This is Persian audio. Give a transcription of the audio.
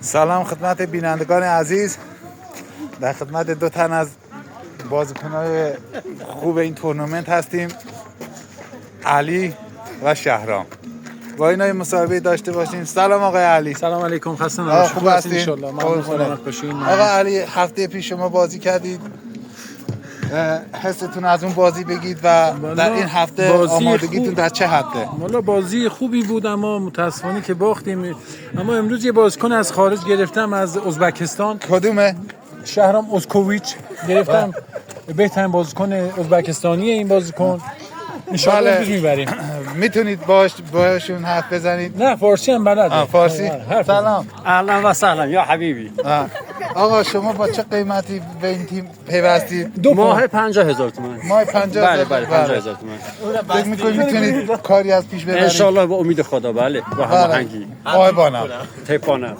سلام خدمت بینندگان عزیز. در خدمت دو تن از بازیکن‌های خوب این تورنمنت هستیم، علی و شهرام. با اینا مصاحبه داشته باشیم. سلام آقای علی. سلام علیکم، خسته نباشید. خوب هستین ان شاء الله. ممنون، سلامت باشین. آقا علی، هفته پیش شما بازی کردید، حستون از اون بازی بگید و در این هفته آمادگیتون در چه حده؟ والا بازی خوبی بود اما متاسفانه که باختیم. اما امروز یه بازیکن از خارج گرفتم، از ازبکستان. کدومه؟ شهرام اوزکوویچ گرفتم. بهترین بازیکن ازبکستانیه این بازیکن. ان شاء الله امروز میبریم. میتونید باشون حرف بزنید؟ نه فارسی هم بلده. فارسی؟ سلام. اهلا و سهلا یا حبیبی. آقا شما با چه قیمتی به این تیم پیوستید؟ ماه 50,000 تومان. ماه 50,000. بله 50,000 تومان. فکر می‌کنید میتونید کاری از پیش ببرید؟ ان شاء الله با امید خدا. بله با هماهنگی. آقای بانم. تپانه.